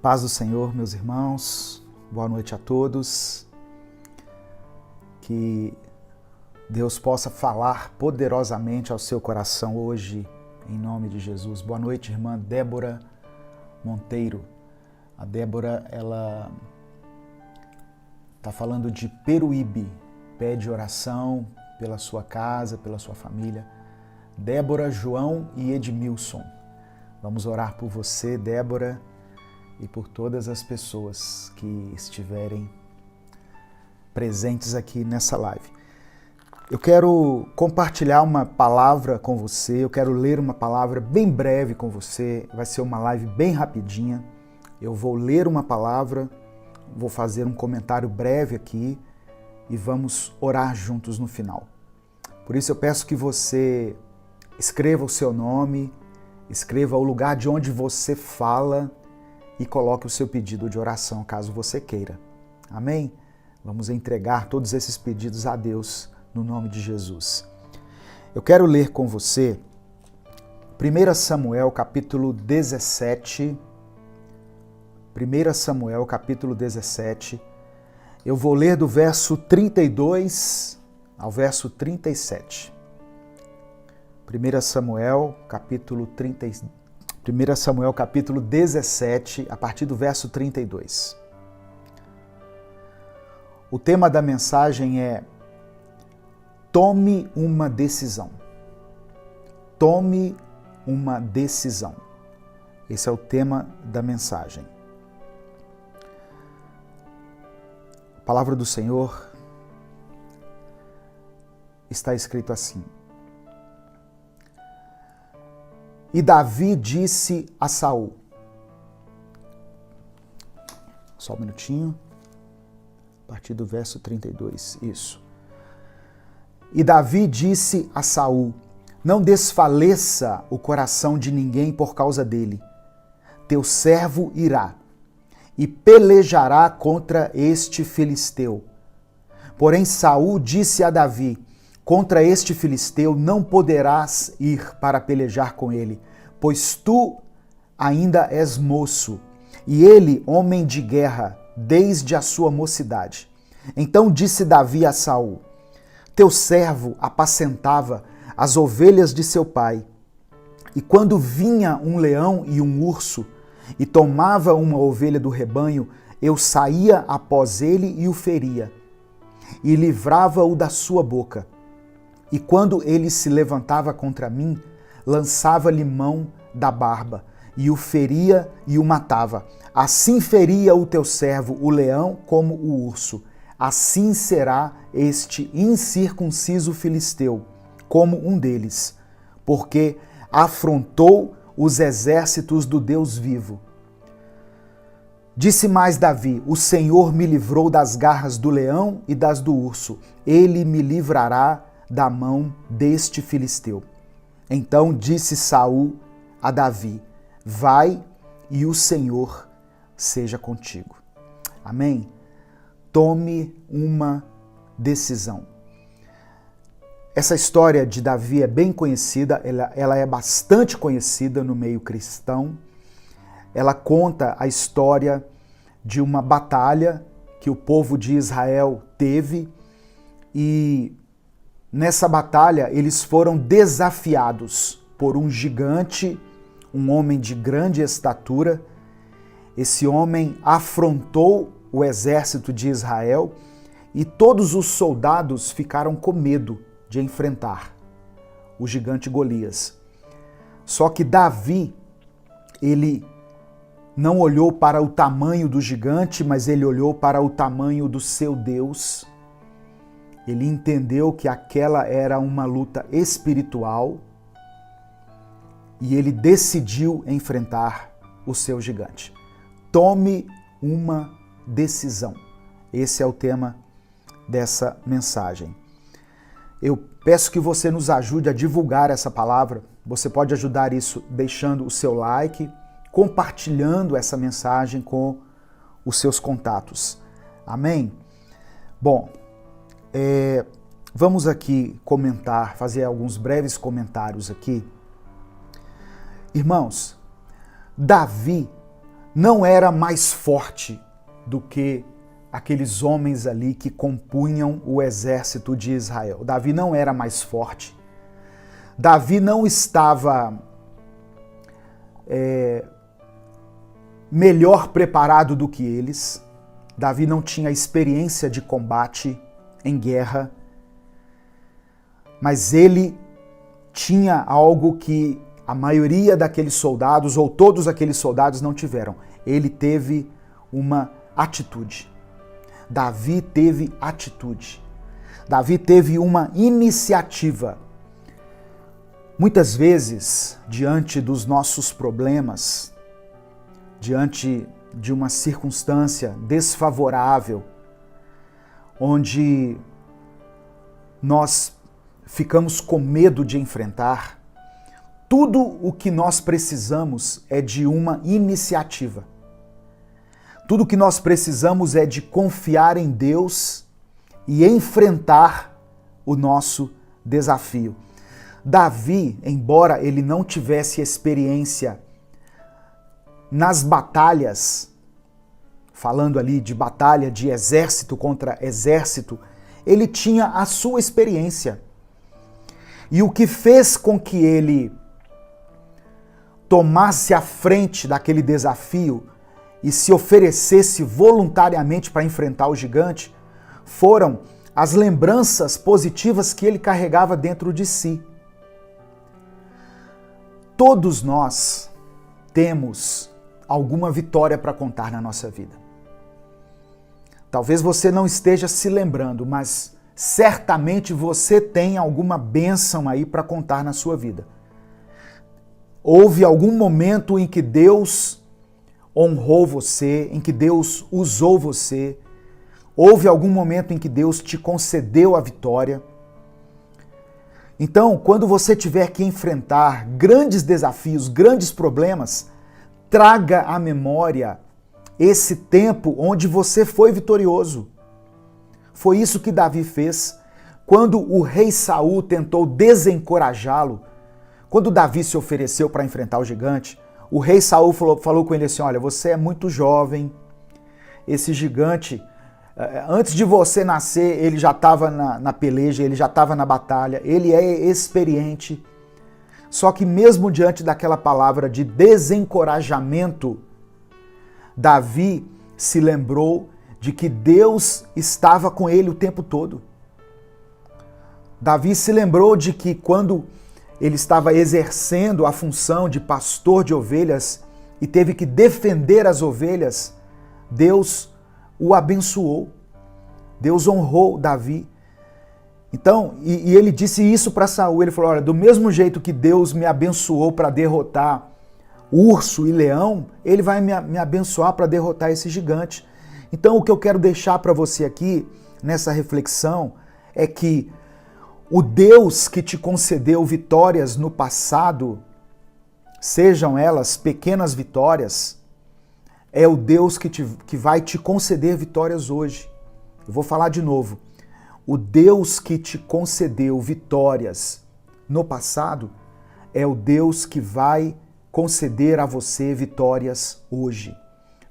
Paz do Senhor, meus irmãos, boa noite a todos. Que Deus possa falar poderosamente ao seu coração hoje, em nome de Jesus. Boa noite, irmã Débora Monteiro. A Débora, ela está falando de Peruíbe, pede oração pela sua casa, pela sua família. Débora, João e Edmilson. Vamos orar por você, Débora, e por todas as pessoas que estiverem presentes aqui nessa live. Eu quero compartilhar uma palavra com você, eu quero ler uma palavra bem breve com você, vai ser uma live bem rapidinha. Eu vou ler uma palavra, vou fazer um comentário breve aqui e vamos orar juntos no final. Por isso eu peço que você escreva o seu nome, escreva o lugar de onde você fala e coloque o seu pedido de oração, caso você queira. Amém? Vamos entregar todos esses pedidos a Deus no nome de Jesus. Eu quero ler com você 1 Samuel capítulo 17. 1 Samuel capítulo 17. Eu vou ler do verso 32 ao verso 37. 1 Samuel capítulo 17, a partir do verso 32. O tema da mensagem é: tome uma decisão. Tome uma decisão. Esse é o tema da mensagem. A palavra do Senhor está escrito assim: E Davi disse a Saul. Só um minutinho. A partir do verso 32. Isso. E Davi disse a Saul: Não desfaleça o coração de ninguém por causa dele. Teu servo irá e pelejará contra este filisteu. Porém Saul disse a Davi: Contra este filisteu não poderás ir para pelejar com ele, pois tu ainda és moço, e ele homem de guerra desde a sua mocidade. Então disse Davi a Saul: Teu servo apacentava as ovelhas de seu pai, e quando vinha um leão e um urso, e tomava uma ovelha do rebanho, eu saía após ele e o feria, e livrava-o da sua boca. E quando ele se levantava contra mim, lançava-lhe mão da barba, e o feria e o matava. Assim feria o teu servo o leão como o urso. Assim será este incircunciso filisteu, como um deles, porque afrontou os exércitos do Deus vivo. Disse mais Davi: O Senhor me livrou das garras do leão e das do urso. Ele me livrará da mão deste filisteu. Então disse Saul a Davi: Vai e o Senhor seja contigo. Amém? Tome uma decisão. Essa história de Davi é bem conhecida, ela é bastante conhecida no meio cristão. Ela conta a história de uma batalha que o povo de Israel teve, e nessa batalha eles foram desafiados por um gigante, um homem de grande estatura. Esse homem afrontou o exército de Israel e todos os soldados ficaram com medo de enfrentar o gigante Golias. Só que Davi, ele não olhou para o tamanho do gigante, mas ele olhou para o tamanho do seu Deus. Ele entendeu que aquela era uma luta espiritual e ele decidiu enfrentar o seu gigante. Tome uma decisão. Esse é o tema dessa mensagem. Eu peço que você nos ajude a divulgar essa palavra. Você pode ajudar isso deixando o seu like, compartilhando essa mensagem com os seus contatos. Amém? Bom, vamos aqui comentar, fazer alguns breves comentários aqui. Irmãos, Davi não era mais forte do que aqueles homens ali que compunham o exército de Israel. Davi não era mais forte. Davi não estava melhor preparado do que eles. Davi não tinha experiência de combate em guerra, mas ele tinha algo que a maioria daqueles soldados, ou todos aqueles soldados, não tiveram. Ele teve uma atitude. Davi teve atitude. Davi teve uma iniciativa. Muitas vezes, diante dos nossos problemas, diante de uma circunstância desfavorável, onde nós ficamos com medo de enfrentar, tudo o que nós precisamos é de uma iniciativa. Tudo o que nós precisamos é de confiar em Deus e enfrentar o nosso desafio. Davi, embora ele não tivesse experiência nas batalhas, falando ali de batalha de exército contra exército, ele tinha a sua experiência. E o que fez com que ele tomasse a frente daquele desafio e se oferecesse voluntariamente para enfrentar o gigante foram as lembranças positivas que ele carregava dentro de si. Todos nós temos alguma vitória para contar na nossa vida. Talvez você não esteja se lembrando, mas certamente você tem alguma bênção aí para contar na sua vida. Houve algum momento em que Deus honrou você, em que Deus usou você. Houve algum momento em que Deus te concedeu a vitória. Então, quando você tiver que enfrentar grandes desafios, grandes problemas, traga à memória esse tempo onde você foi vitorioso. Foi isso que Davi fez. Quando o rei Saul tentou desencorajá-lo, quando Davi se ofereceu para enfrentar o gigante, o rei Saul falou com ele assim: olha, você é muito jovem, esse gigante, antes de você nascer, ele já estava na peleja, ele já estava na batalha, ele é experiente. Só que mesmo diante daquela palavra de desencorajamento, Davi se lembrou de que Deus estava com ele o tempo todo. Davi se lembrou de que quando ele estava exercendo a função de pastor de ovelhas e teve que defender as ovelhas, Deus o abençoou. Deus honrou Davi. Então, e ele disse isso para Saul, ele falou: olha, do mesmo jeito que Deus me abençoou para derrotar urso e leão, ele vai me abençoar para derrotar esse gigante. Então, o que eu quero deixar para você aqui, nessa reflexão, é que o Deus que te concedeu vitórias no passado, sejam elas pequenas vitórias, é o Deus que vai te conceder vitórias hoje. Eu vou falar de novo. O Deus que te concedeu vitórias no passado é o Deus que vai conceder a você vitórias hoje.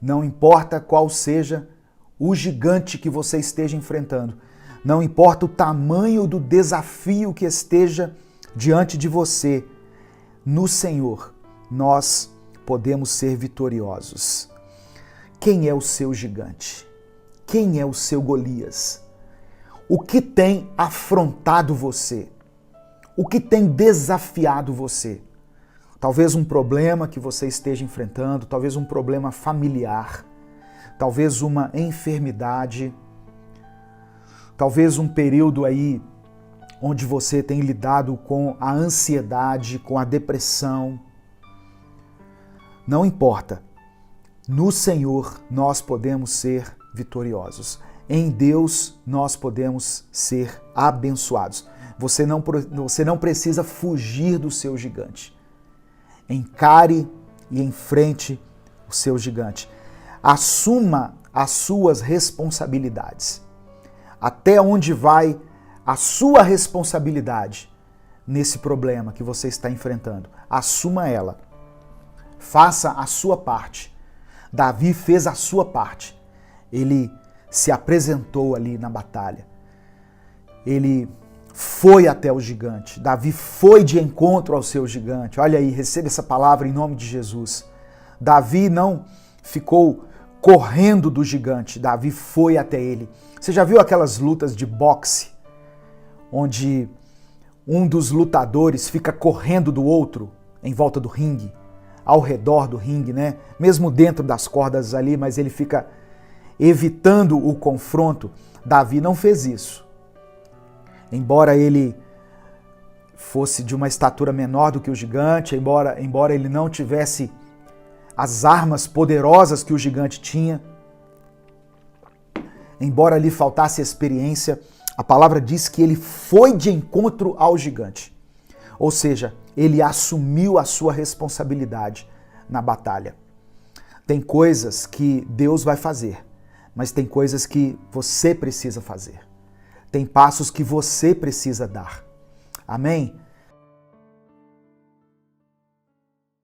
Não importa qual seja o gigante que você esteja enfrentando, não importa o tamanho do desafio que esteja diante de você, no Senhor nós podemos ser vitoriosos. Quem é o seu gigante? Quem é o seu Golias? O que tem afrontado você? O que tem desafiado você? Talvez um problema que você esteja enfrentando, talvez um problema familiar, talvez uma enfermidade, talvez um período aí onde você tem lidado com a ansiedade, com a depressão. Não importa. No Senhor nós podemos ser vitoriosos. Em Deus nós podemos ser abençoados. Você não precisa fugir do seu gigante. Encare e enfrente o seu gigante. Assuma as suas responsabilidades. Até onde vai a sua responsabilidade nesse problema que você está enfrentando? Assuma ela. Faça a sua parte. Davi fez a sua parte. Ele se apresentou ali na batalha. Ele foi até o gigante. Davi foi de encontro ao seu gigante. Olha aí, receba essa palavra em nome de Jesus. Davi não ficou correndo do gigante. Davi foi até ele. Você já viu aquelas lutas de boxe, onde um dos lutadores fica correndo do outro em volta do ringue, ao redor do ringue, né? Mesmo dentro das cordas ali, mas ele fica evitando o confronto. Davi não fez isso. Embora ele fosse de uma estatura menor do que o gigante, embora ele não tivesse as armas poderosas que o gigante tinha, embora lhe faltasse experiência, a palavra diz que ele foi de encontro ao gigante. Ou seja, ele assumiu a sua responsabilidade na batalha. Tem coisas que Deus vai fazer, mas tem coisas que você precisa fazer. Tem passos que você precisa dar. Amém?